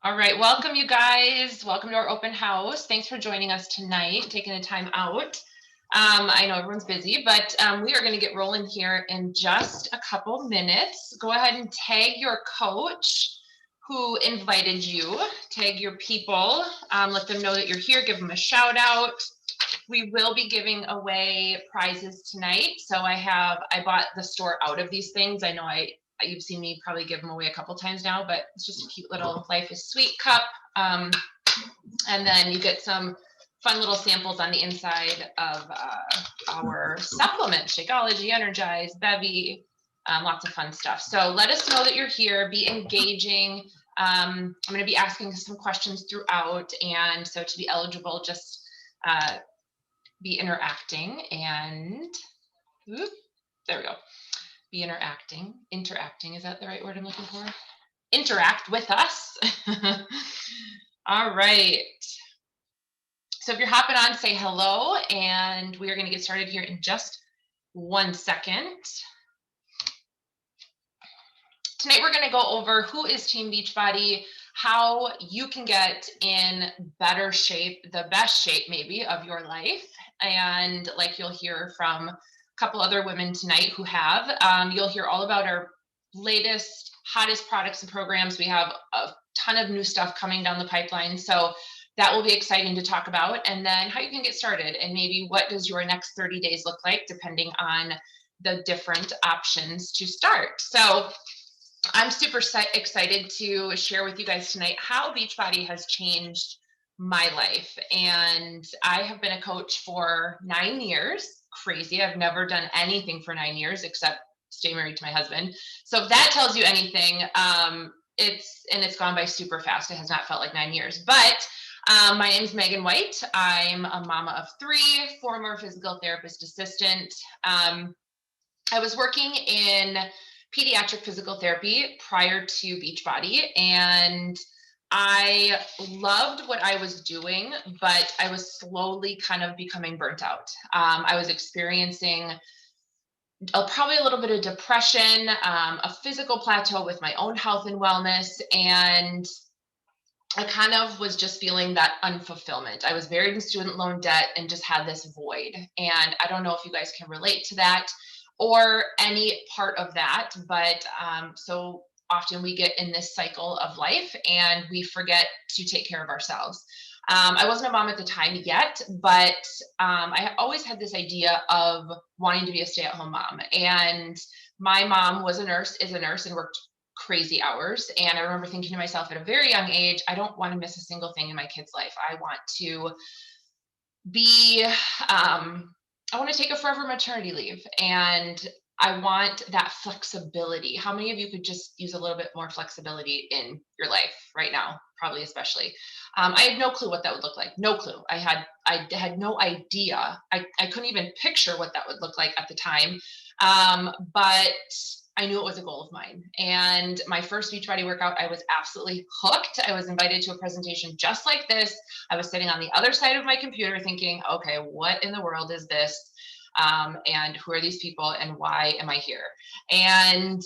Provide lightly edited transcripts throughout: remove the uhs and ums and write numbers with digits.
All right, welcome you guys. Welcome to our open house. Thanks for joining us tonight, taking the time out. I know everyone's busy, but we are going to get rolling here in just a couple minutes. Go ahead and tag your coach who invited you, tag your people, let them know that you're here, give them a shout out. We will be giving away prizes tonight. So I bought the store out of these things. I know you've seen me probably give them away a couple times now, but it's just a cute little Life is Sweet cup. And then you get some fun little samples on the inside of our supplements, Shakeology, Energize, Bevy, lots of fun stuff. So let us know that you're here, be engaging. I'm going to be asking some questions throughout. And so to be eligible, just be interacting and there we go. Be interacting. Is that the right word I'm looking for? Interact with us. All right. So if you're hopping on, say hello, and we are going to get started here in just 1 second. Tonight we're going to go over who is Team Beachbody, how you can get in better shape, the best shape maybe of your life. And like you'll hear from a couple other women tonight who have, you'll hear all about our latest, hottest products and programs. We have a ton of new stuff coming down the pipeline. So that will be exciting to talk about. And then how you can get started and maybe what does your next 30 days look like depending on the different options to start. So I'm super excited to share with you guys tonight how Beachbody has changed my life. And I have been a coach for 9 years. Crazy. I've never done anything for 9 years except stay married to my husband. So if that tells you anything, it's gone by super fast. It has not felt like 9 years. But my name is Megan White. I'm a mama of 3, former physical therapist assistant. I was working in pediatric physical therapy prior to Beachbody, and I loved what I was doing, but I was slowly kind of becoming burnt out. I was experiencing probably a little bit of depression, a physical plateau with my own health and wellness, and I kind of was just feeling that unfulfillment. I was buried in student loan debt and just had this void. And I don't know if you guys can relate to that or any part of that, but so often we get in this cycle of life and we forget to take care of ourselves. I wasn't a mom at the time yet, but I always had this idea of wanting to be a stay-at-home mom. And my mom is a nurse, and worked crazy hours. And I remember thinking to myself at a very young age, I don't want to miss a single thing in my kid's life. I want to be, I want to take a forever maternity leave. And I want that flexibility. How many of you could just use a little bit more flexibility in your life right now? Probably especially. I had no clue what that would look like. No clue. I had no idea. I couldn't even picture what that would look like at the time. But I knew it was a goal of mine. And my first Beachbody workout, I was absolutely hooked. I was invited to a presentation just like this. I was sitting on the other side of my computer thinking, okay, what in the world is this? And who are these people and why am I here? And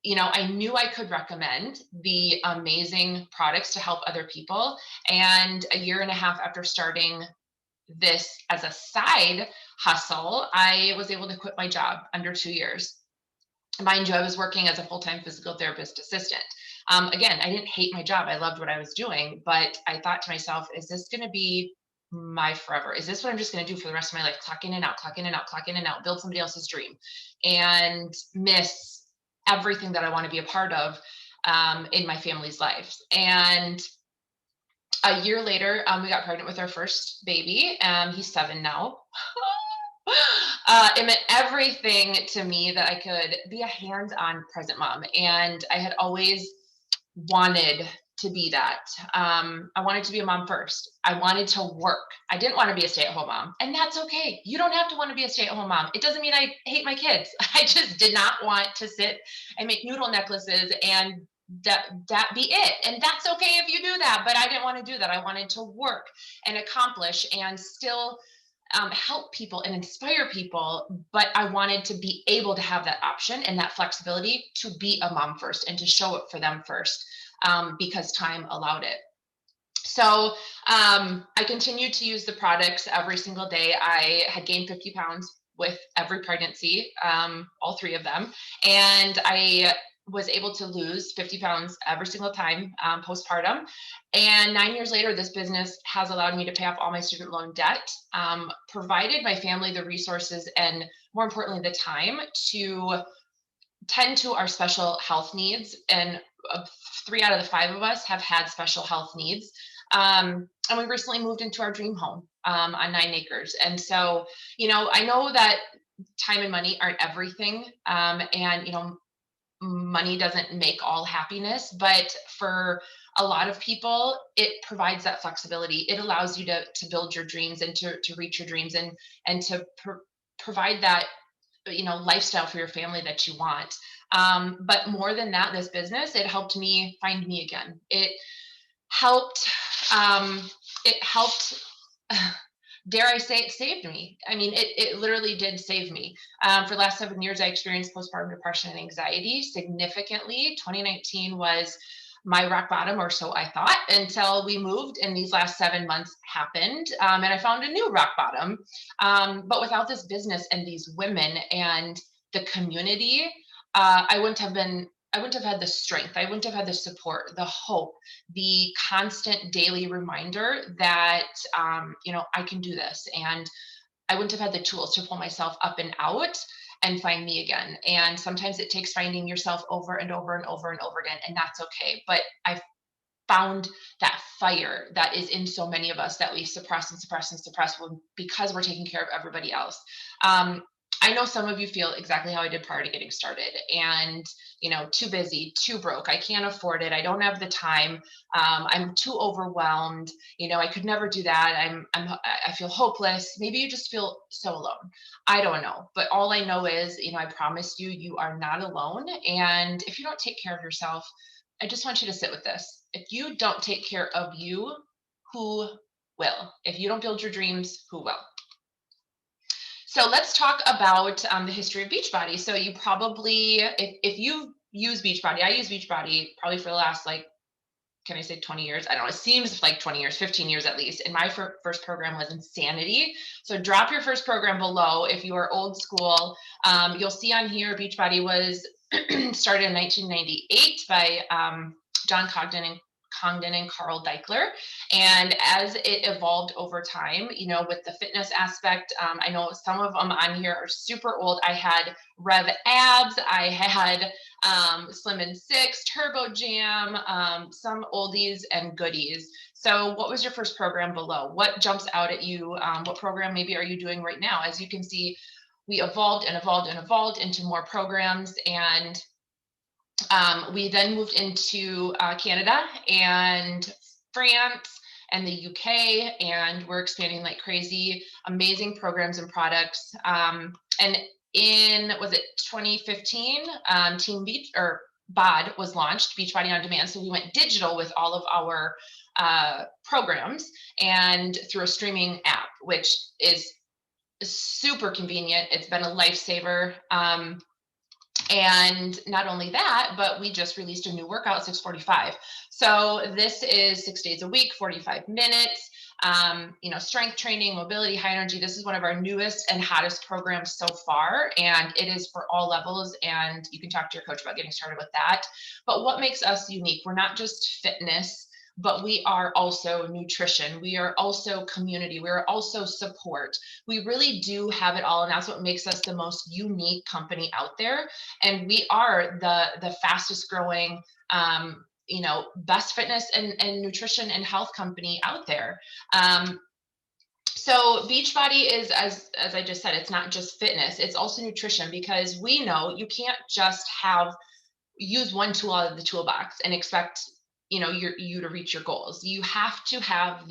I knew I could recommend the amazing products to help other people. And a year and a half after starting this as a side hustle, I was able to quit my job under 2 years. Mind you, I was working as a full-time physical therapist assistant. Again, I didn't hate my job. I loved what I was doing, but I thought to myself, is this going to be my forever? Is this what I'm just going to do for the rest of my life? Clock in and out, clock in and out, clock in and out, build somebody else's dream and miss everything that I want to be a part of in my family's lives. And a year later, we got pregnant with our first baby. He's 7 now. It meant everything to me that I could be a hands-on present mom. And I had always wanted to be that. I wanted to be a mom first. I wanted to work. I didn't want to be a stay-at-home mom. And that's okay. You don't have to want to be a stay-at-home mom. It doesn't mean I hate my kids. I just did not want to sit and make noodle necklaces and that be it. And that's okay if you do that. But I didn't want to do that. I wanted to work and accomplish and still help people and inspire people, but I wanted to be able to have that option and that flexibility to be a mom first and to show up for them first. because time allowed it. So I continued to use the products every single day. I had gained 50 pounds with every pregnancy, all three of them. And I was able to lose 50 pounds every single time postpartum. And 9 years later, this business has allowed me to pay off all my student loan debt, provided my family the resources and, more importantly, the time to tend to our special health needs. And 3 out of the 5 of us have had special health needs. And we recently moved into our dream home on 9 acres. And so, I know that time and money aren't everything. And, money doesn't make all happiness, but for a lot of people, it provides that flexibility. It allows you to build your dreams and to reach your dreams and to provide that lifestyle for your family that you want. But more than that, this business, it helped me find me again. Helped um it helped dare I say, it saved me. I mean, it literally did save me. For the last 7 years, I experienced postpartum depression and anxiety significantly. 2019 was my rock bottom, or so I thought, until we moved and these last 7 months happened. And I found a new rock bottom. But without this business and these women and the community, I wouldn't have had the strength. I wouldn't have had the support, the hope, the constant daily reminder that, I can do this. And I wouldn't have had the tools to pull myself up and out and find me again. And sometimes it takes finding yourself over and over and over and over again, and that's okay. But I found that fire that is in so many of us that we suppress and suppress and suppress because we're taking care of everybody else. Um, I know some of you feel exactly how I did prior to getting started, and too busy, too broke. I can't afford it. I don't have the time. I'm too overwhelmed. I could never do that. I feel hopeless. Maybe you just feel so alone. I don't know, but all I know is, I promise you, you are not alone. And if you don't take care of yourself, I just want you to sit with this. If you don't take care of you, who will? If you don't build your dreams, who will? So let's talk about the history of Beachbody. So you probably, if you use Beachbody, I use Beachbody probably for the last, can I say 20 years? I don't know. It seems like 20 years, 15 years at least. And my first program was Insanity. So drop your first program below if you are old school. You'll see on here, Beachbody was started in 1998 by John Congdon and Carl Deichler. And as it evolved over time, with the fitness aspect, I know some of them on here are super old. I had Rev Abs, I had Slim and Six, Turbo Jam, some oldies and goodies. So what was your first program below? What jumps out at you? What program maybe are you doing right now? As you can see, we evolved and evolved and evolved into more programs. And we then moved into Canada and France and the UK, and we're expanding like crazy. Amazing programs and products. And was it 2015, Team Beach or BOD was launched, Beachbody on Demand. So we went digital with all of our programs and through a streaming app, which is super convenient. It's been a lifesaver. And not only that, but we just released a new workout, 645. So this is 6 days a week, 45 minutes, strength training, mobility, high energy. This is one of our newest and hottest programs so far. And it is for all levels. And you can talk to your coach about getting started with that. But what makes us unique? We're not just fitness, but we are also nutrition. We are also community. We are also support. We really do have it all. And that's what makes us the most unique company out there. And we are the fastest growing, best fitness and nutrition and health company out there. So Beachbody is, as I just said, it's not just fitness, it's also nutrition, because we know you can't just use one tool out of the toolbox and expect you to reach your goals. You have to have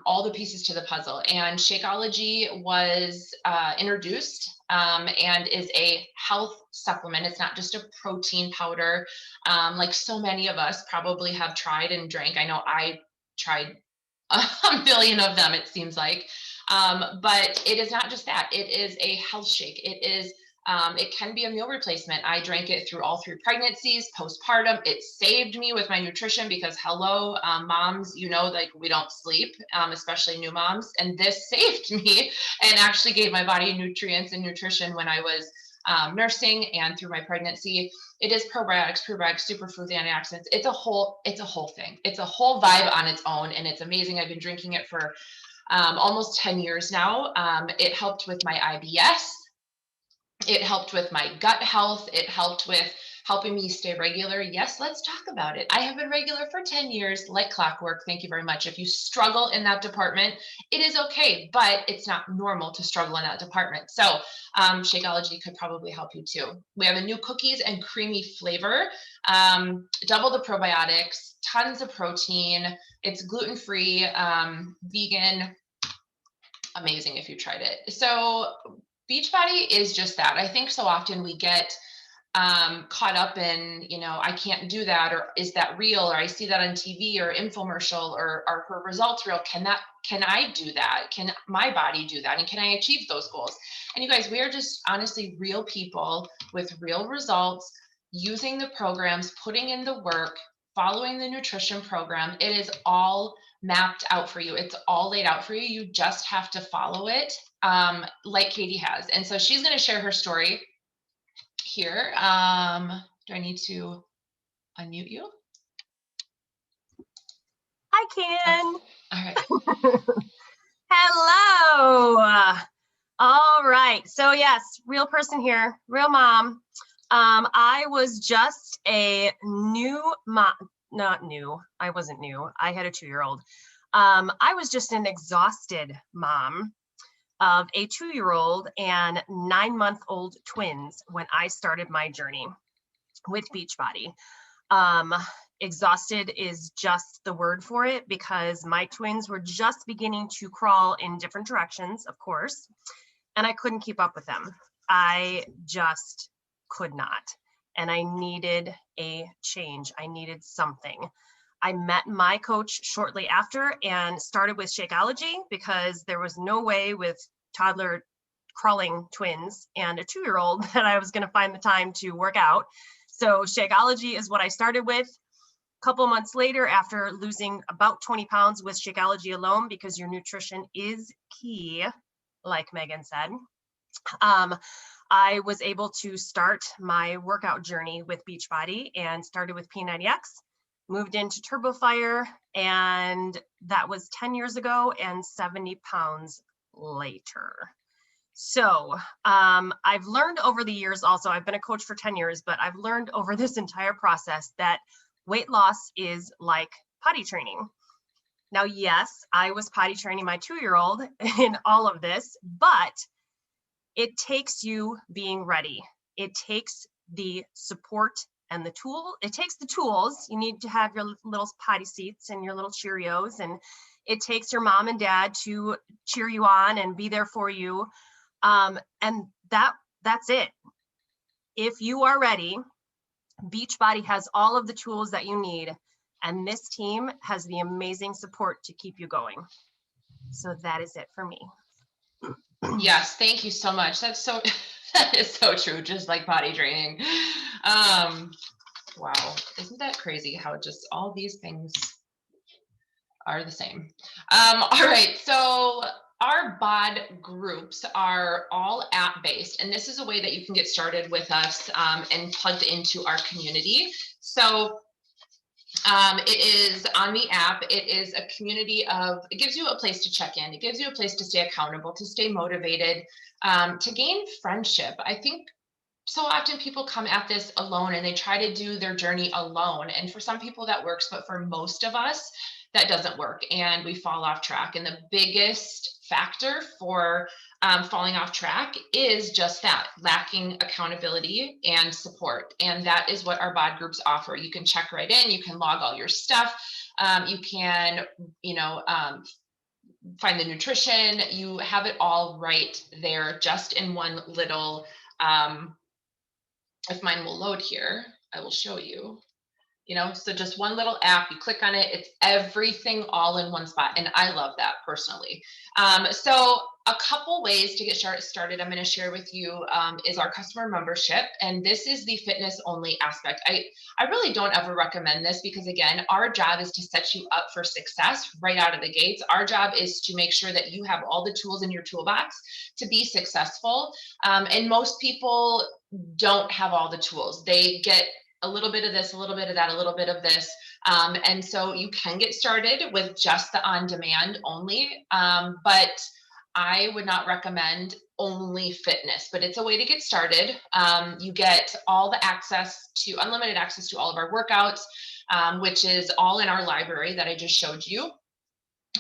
all the pieces to the puzzle. And Shakeology was introduced and is a health supplement. It's not just a protein powder, like so many of us probably have tried and drank. I know I tried a billion of them, it seems like. But it is not just that. It is a health shake. It is It can be a meal replacement. I drank it through all 3 pregnancies, postpartum. It saved me with my nutrition because hello, moms, like we don't sleep, especially new moms. And this saved me and actually gave my body nutrients and nutrition when I was nursing and through my pregnancy. It is probiotics, prebiotics, superfoods, antioxidants. It's a whole thing. It's a whole vibe on its own, and it's amazing. I've been drinking it for almost 10 years now. It helped with my IBS. It helped with my gut health. It helped with helping me stay regular. Yes, let's talk about it. I have been regular for 10 years, like clockwork. Thank you very much. If you struggle in that department, it is okay, but it's not normal to struggle in that department. So Shakeology could probably help you too. We have a new cookies and creamy flavor, double the probiotics, tons of protein. It's gluten-free, vegan, amazing if you tried it. So Beachbody is just that. I think so often we get caught up in, I can't do that, or is that real, or I see that on TV or infomercial, or are her results real? Can I do that? Can my body do that? And can I achieve those goals? And you guys, we are just honestly real people with real results, using the programs, putting in the work, following the nutrition program. It is all mapped out for you. It's all laid out for you. You just have to follow it, like Katie has. And so she's going to share her story here. Do I need to unmute you? I can. All right. Hello. All right. So yes, real person here, real mom. I was just a new mom, not new. I wasn't new. I had a 2-year-old. I was just an exhausted mom of a 2-year-old and 9-month-old twins when I started my journey with Beachbody. Exhausted is just the word for it, because my twins were just beginning to crawl in different directions, of course, and I couldn't keep up with them. I just could not. And I needed a change. I needed something. I met my coach shortly after and started with Shakeology, because there was no way with toddler crawling twins and a 2-year-old that I was going to find the time to work out. So Shakeology is what I started with. A couple months later, after losing about 20 pounds with Shakeology alone, because your nutrition is key, like Megan said, I was able to start my workout journey with Beachbody and started with P90X, moved into TurboFire, and that was 10 years ago and 70 pounds later. So I've learned over the years also, I've been a coach for 10 years, but I've learned over this entire process that weight loss is like potty training. Now, yes, I was potty training my 2-year-old in all of this, but it takes you being ready. It takes the support and the tool. It takes the tools. You need to have your little potty seats and your little Cheerios, and it takes your mom and dad to cheer you on and be there for you. And that's it. If you are ready, Beachbody has all of the tools that you need, and this team has the amazing support to keep you going. So that is it for me. Yes, thank you so much. That is so true, just like potty training. Wow, isn't that crazy how just all these things are the same? All right, so our BOD groups are all app-based, and this is a way that you can get started with us and plugged into our community. So it is on the app. It is a community it gives you a place to check in. It gives you a place to stay accountable, to stay motivated, to gain friendship. I think so often people come at this alone and they try to do their journey alone. And for some people that works, but for most of us, that doesn't work and we fall off track. And the biggest factor for falling off track is just that, lacking accountability and support. And that is what our BOD groups offer. You can check right in, you can log all your stuff. You can, find the nutrition, you have it all right there, just in one little, if mine will load here, I will show you. So just one little app, you click on it, it's everything all in one spot. And I love that personally. So a couple ways to get started I'm going to share with you is our customer membership. And this is the fitness only aspect. I really don't ever recommend this because, again, our job is to set you up for success right out of the gates. Our job is to make sure that you have all the tools in your toolbox to be successful. And most people don't have all the tools. They get a little bit of this, a little bit of that, a little bit of this. And so you can get started with just the on demand only. But I would not recommend only fitness, but it's a way to get started. You get all the unlimited access to all of our workouts, which is all in our library that I just showed you,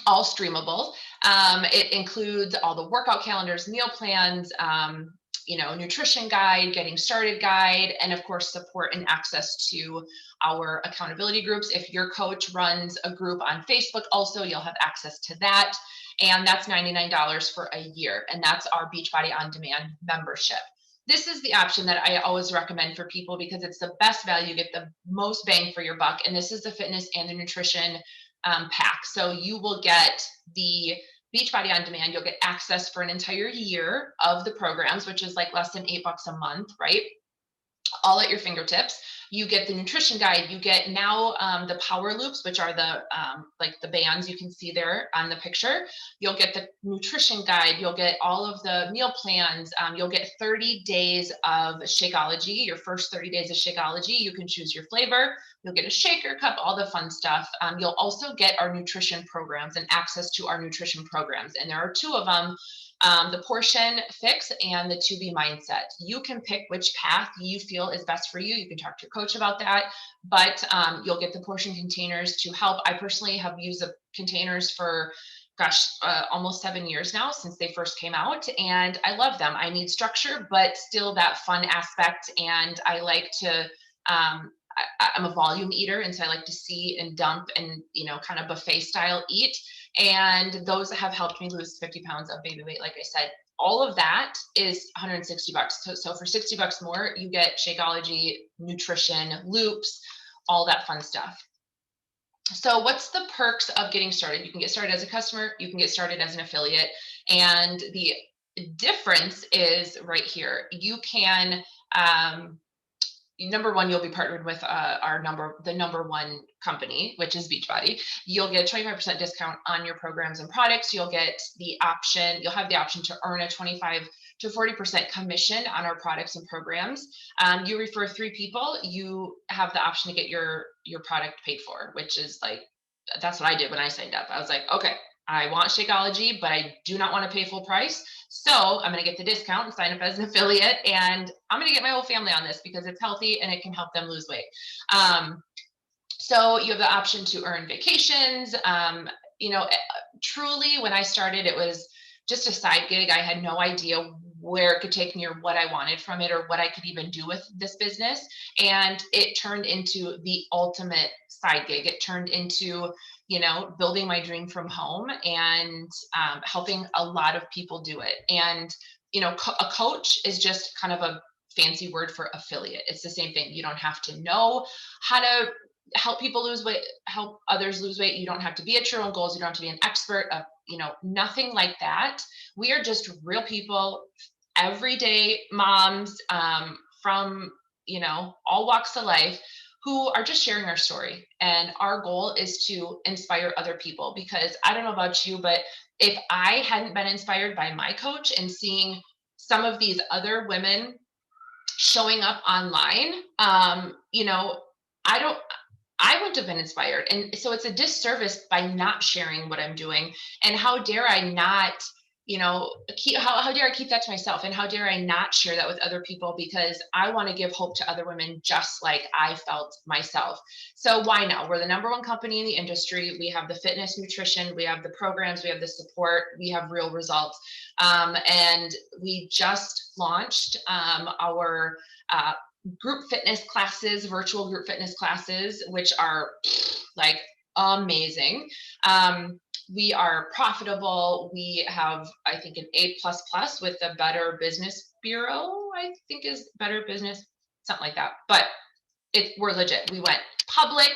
all streamable. It includes all the workout calendars, meal plans, nutrition guide, getting started guide, and of course, support and access to our accountability groups. If your coach runs a group on Facebook, also, you'll have access to that. And that's $99 for a year. And that's our Beachbody On Demand membership. This is the option that I always recommend for people because it's the best value, you get the most bang for your buck. And this is the fitness and the nutrition pack. So you will get the Beachbody On Demand. You'll get access for an entire year of the programs, which is like less than $8 a month, right? All at your fingertips. You get the nutrition guide. You get now the power loops, which are the like the bands you can see there on the picture. You'll get the nutrition guide. You'll get all of the meal plans. You'll get 30 days of Shakeology. Your first 30 days of Shakeology, you can choose your flavor. You'll get a shaker cup, all the fun stuff. You'll also get our nutrition programs and access to our nutrition programs. And there are two of them. The portion fix and the to be mindset. You can pick which path you feel is best for you. You can talk to your coach about that, but you'll get the portion containers to help. I personally have used the containers for almost 7 years now since they first came out, and I love them. I need structure, but still that fun aspect. And I like to, I'm a volume eater, and so I like to see and dump and, kind of buffet style eat. And those have helped me lose 50 pounds of baby weight. Like I said, all of that is $160. So for $60 more, you get Shakeology, nutrition, loops, all that fun stuff. So what's the perks of getting started? You can get started as a customer, you can get started as an affiliate. And the difference is right here. You can, number one, you'll be partnered with the number one company, which is Beachbody. You'll get a 25% discount on your programs and products. You'll have the option to earn a 25 to 40% commission on our products and programs. You refer 3 people, you have the option to get your product paid for, which is that's what I did when I signed up. I was like, okay, I want Shakeology, but I do not want to pay full price. So I'm going to get the discount and sign up as an affiliate. And I'm going to get my whole family on this because it's healthy and it can help them lose weight. So you have the option to earn vacations. Truly, when I started, it was just a side gig. I had no idea where it could take me or what I wanted from it or what I could even do with this business. And it turned into the ultimate side gig. It turned into, building my dream from home and helping a lot of people do it. And, a coach is just kind of a fancy word for affiliate. It's the same thing. You don't have to know how to help people lose weight, help others lose weight. You don't have to be at your own goals. You don't have to be an expert of, nothing like that. We are just real people, everyday moms from, all walks of life who are just sharing our story. And our goal is to inspire other people, because I don't know about you, but if I hadn't been inspired by my coach and seeing some of these other women showing up online, I wouldn't have been inspired. And so it's a disservice by not sharing what I'm doing. And how dare I not, how dare I keep that to myself? And how dare I not share that with other people? Because I want to give hope to other women just like I felt myself. So why now? We're the number one company in the industry. We have the fitness, nutrition, we have the programs, we have the support, we have real results. And we just launched our group fitness classes, virtual group fitness classes, which are amazing. We are profitable. We have, I think, an A++ with the Better Business Bureau, I think is Better Business, something like that. But we're legit. We went public,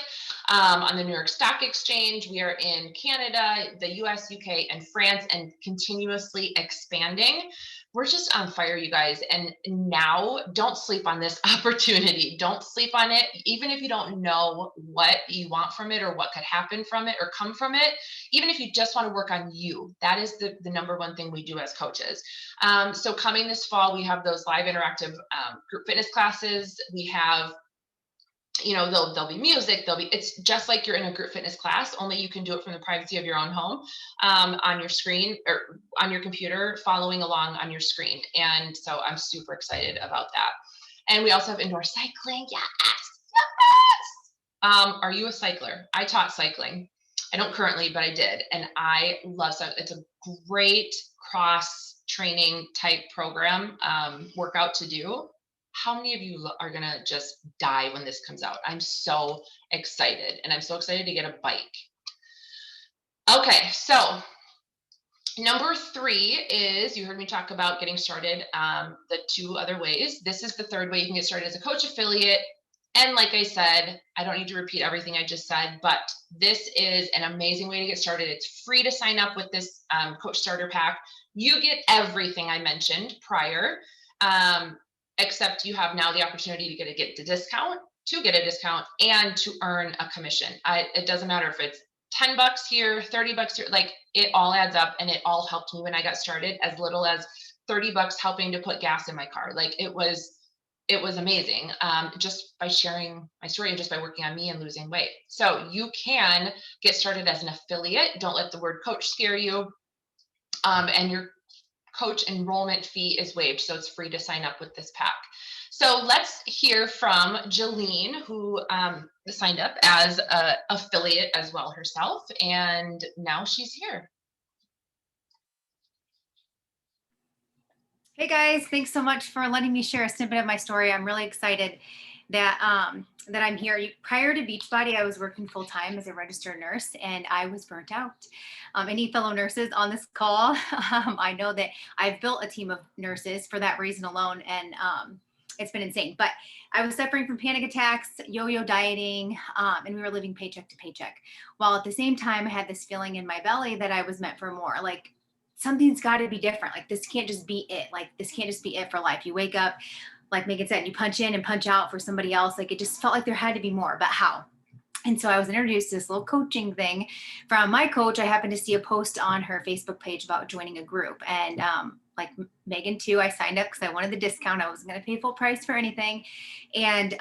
on the New York Stock Exchange. We are in Canada, the US, UK, and France, and continuously expanding. We're just on fire, you guys. And now don't sleep on this opportunity. Don't sleep on it. Even if you don't know what you want from it or what could happen from it or come from it, even if you just want to work on you, that is the number one thing we do as coaches. So coming this fall, we have those live interactive group fitness classes. We have, there'll be music, it's just like you're in a group fitness class, only you can do it from the privacy of your own home, on your screen or on your computer, following along on your screen. And so I'm super excited about that. And we also have indoor cycling. Yes. Are you a cycler? I taught cycling. I don't currently, but I did. And I love cycling. It's a great cross training type program, workout to do. How many of you are going to just die when this comes out? I'm so excited, and I'm so excited to get a bike. Okay, so number 3 is, you heard me talk about getting started, the 2 other ways. This is the 3rd way you can get started as a coach affiliate. And like I said, I don't need to repeat everything I just said, but this is an amazing way to get started. It's free to sign up with this coach starter pack. You get everything I mentioned prior, except you have now the opportunity to get a discount and to earn a commission. It doesn't matter if it's $10 here, $30 here, like it all adds up, and it all helped me when I got started. As little as $30 helping to put gas in my car. Like it was amazing, just by sharing my story and just by working on me and losing weight. So you can get started as an affiliate. Don't let the word coach scare you. And your coach enrollment fee is waived, so it's free to sign up with this pack. So let's hear from Jolene, who signed up as an affiliate as well herself, and now she's here. Hey guys, thanks so much for letting me share a snippet of my story. I'm really excited that I'm here. Prior to Beachbody, I was working full time as a registered nurse, and I was burnt out. Any fellow nurses on this call, I know that I've built a team of nurses for that reason alone, and it's been insane. But I was suffering from panic attacks, yo-yo dieting, and we were living paycheck to paycheck. While at the same time, I had this feeling in my belly that I was meant for more. Like, something's got to be different. Like, this can't just be it. Like, this can't just be it for life. You wake up, like Megan said, and you punch in and punch out for somebody else. Like, it just felt like there had to be more, but how? And so I was introduced to this little coaching thing from my coach. I happened to see a post on her Facebook page about joining a group. And like Megan too, I signed up because I wanted the discount. I wasn't going to pay full price for anything. And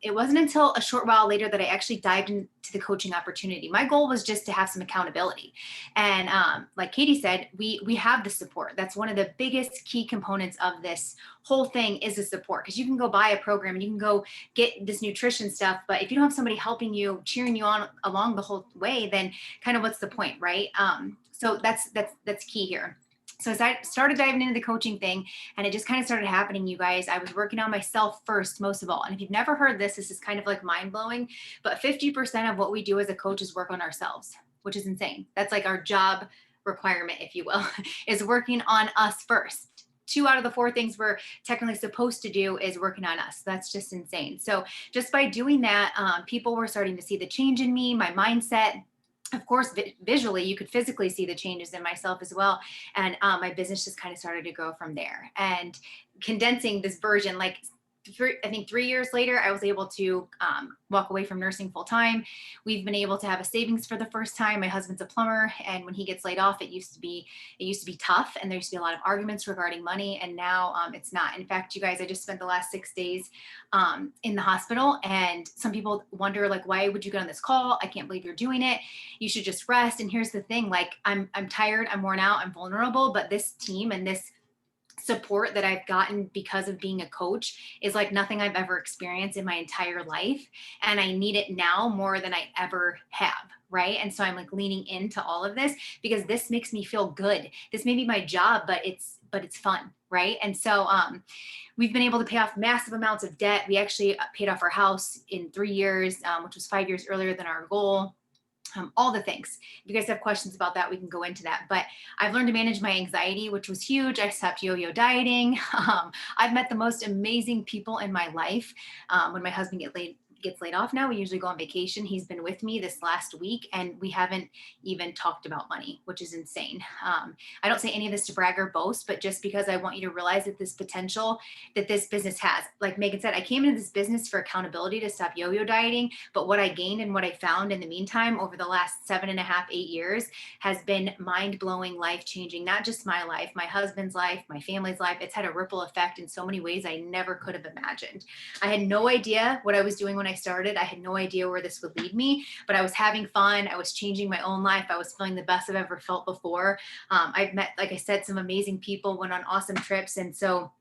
it wasn't until a short while later that I actually dived into the coaching opportunity. My goal was just to have some accountability. And like Katie said, we have the support. That's one of the biggest key components of this whole thing, is the support. Because you can go buy a program and you can go get this nutrition stuff, but if you don't have somebody helping you, cheering you on along the whole way, then kind of what's the point, right? So that's key here. So as I started diving into the coaching thing, and it just kind of started happening, you guys, I was working on myself first, most of all. And if you've never heard this is kind of like mind blowing, but 50% of what we do as a coach is work on ourselves, which is insane. That's like our job requirement, if you will, is working on us first. 2 out of the 4 things we're technically supposed to do is working on us. That's just insane. So just by doing that, people were starting to see the change in me, my mindset. Of course, visually, you could physically see the changes in myself as well. And my business just kind of started to grow from there. And condensing this version, like I think 3 years later, I was able to walk away from nursing full time. We've been able to have a savings for the first time. My husband's a plumber, and when he gets laid off, it used to be tough, and there used to be a lot of arguments regarding money. And now it's not. In fact, you guys, I just spent the last 6 days in the hospital, and some people wonder, like, why would you get on this call? I can't believe you're doing it. You should just rest. And here's the thing: like, I'm tired, I'm worn out, I'm vulnerable, but this team and this support that I've gotten because of being a coach is like nothing I've ever experienced in my entire life. And I need it now more than I ever have. Right. And so I'm like leaning into all of this because this makes me feel good. This may be my job, but it's fun. Right. And so, we've been able to pay off massive amounts of debt. We actually paid off our house in 3 years, which was 5 years earlier than our goal. All the things. If you guys have questions about that, we can go into that. But I've learned to manage my anxiety, which was huge. I stopped yo-yo dieting. I've met the most amazing people in my life. When my husband gets laid off now. We usually go on vacation. He's been with me this last week, and we haven't even talked about money, which is insane. I don't say any of this to brag or boast, but just because I want you to realize that this potential that this business has. Like Megan said, I came into this business for accountability to stop yo-yo dieting, but what I gained and what I found in the meantime over the last 7.5, 8 years has been mind-blowing, life-changing, not just my life, my husband's life, my family's life. It's had a ripple effect in so many ways I never could have imagined. I had no idea what I was doing when I started. I had no idea where this would lead me, but I was having fun. I was changing my own life. I was feeling the best I've ever felt before. I've met, like I said, some amazing people, went on awesome trips. And so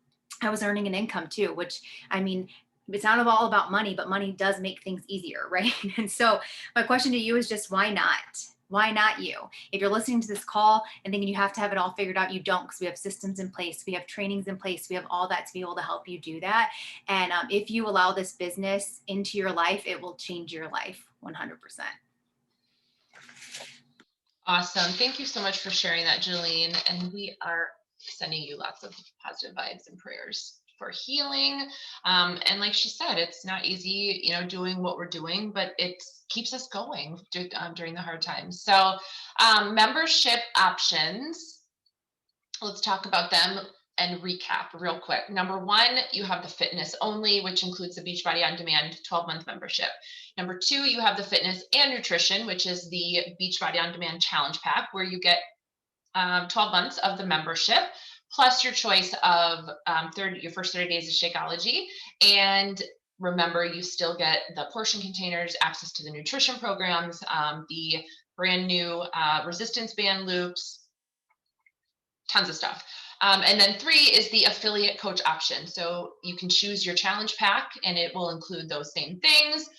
I was earning an income too, which, I mean, it's not all about money, but money does make things easier, right? And so my question to you is just, why not? Why not you? If you're listening to this call and thinking you have to have it all figured out, you don't, because we have systems in place, we have trainings in place, we have all that to be able to help you do that. And if you allow this business into your life, it will change your life 100%. Awesome. Thank you so much for sharing that, Jolene. And we are sending you lots of positive vibes and prayers for healing. And like she said, it's not easy, doing what we're doing, but it keeps us going during the hard times. So membership options, let's talk about them and recap real quick. Number one, you have the fitness only, which includes the Beachbody On Demand 12-month membership. Number two, you have the fitness and nutrition, which is the Beachbody On Demand Challenge Pack, where you get 12 months of the membership, plus your choice of your first 30 days of Shakeology. And remember, you still get the portion containers, access to the nutrition programs, the brand new resistance band loops, tons of stuff. And then 3 is the affiliate coach option. So you can choose your challenge pack and it will include those same things.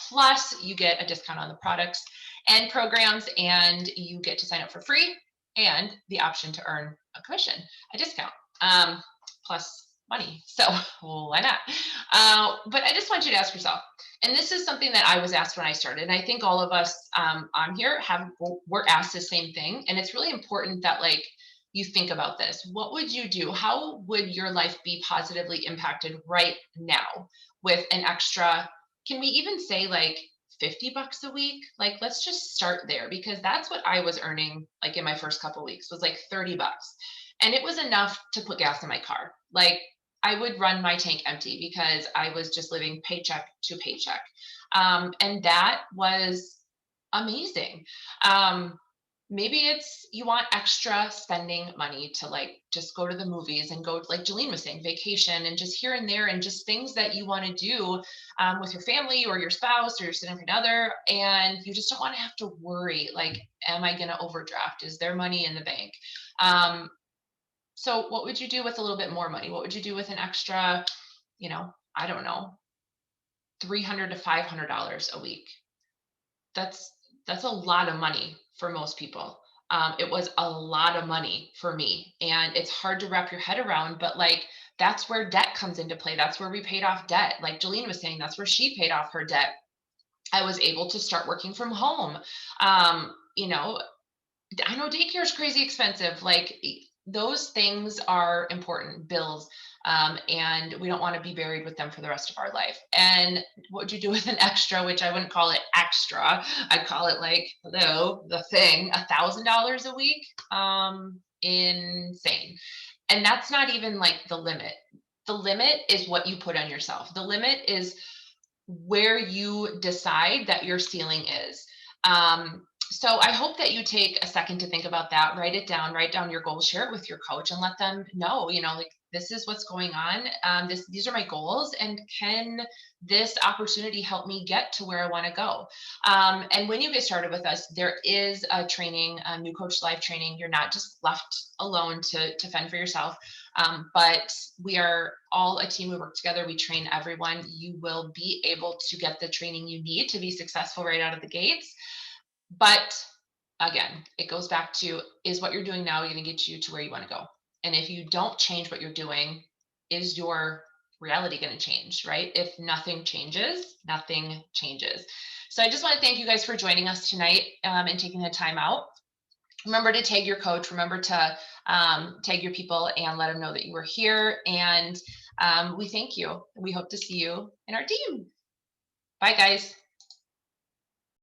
Plus you get a discount on the products and programs, and you get to sign up for free and the option to earn a commission, a discount, plus money. So why not? But I just want you to ask yourself, and this is something that I was asked when I started, and I think all of us on here were asked the same thing. And it's really important that you think about this. What would you do? How would your life be positively impacted right now with an extra, can we even say $50 a week? Let's just start there, because that's what I was earning in my first couple of weeks was $30. And it was enough to put gas in my car. I would run my tank empty because I was just living paycheck to paycheck. And that was amazing. Maybe it's you want extra spending money to just go to the movies and go, like Jolene was saying, vacation, and just here and there, and just things that you want to do with your family or your spouse or your significant other. And you just don't want to have to worry, am I going to overdraft? Is there money in the bank? So what would you do with a little bit more money? What would you do with an extra, I don't know, $300 to $500 a week? That's a lot of money for most people. It was a lot of money for me, and it's hard to wrap your head around, but that's where debt comes into play. That's where we paid off debt. Like Jolene was saying, that's where she paid off her debt. I was able to start working from home. I know daycare is crazy expensive. Those things are important bills. And we don't want to be buried with them for the rest of our life. And what would you do with an extra, which I wouldn't call it extra. I'd call it the thing, $1,000 a week. Insane. And that's not even the limit. The limit is what you put on yourself. The limit is where you decide that your ceiling is. So I hope that you take a second to think about that, write down your goals, share it with your coach, and let them know, this is what's going on. These are my goals, and can this opportunity help me get to where I want to go? And when you get started with us, there is a training, a new coach life training. You're not just left alone to fend for yourself. But we are all a team. We work together. We train everyone. You will be able to get the training you need to be successful right out of the gates. But again, it goes back to, is what you're doing now going to get you to where you want to go? And if you don't change what you're doing, is your reality going to change, right? If nothing changes, nothing changes. So I just want to thank you guys for joining us tonight and taking the time out. Remember to tag your coach. Remember to tag your people and let them know that you were here. And we thank you. We hope to see you in our team. Bye, guys.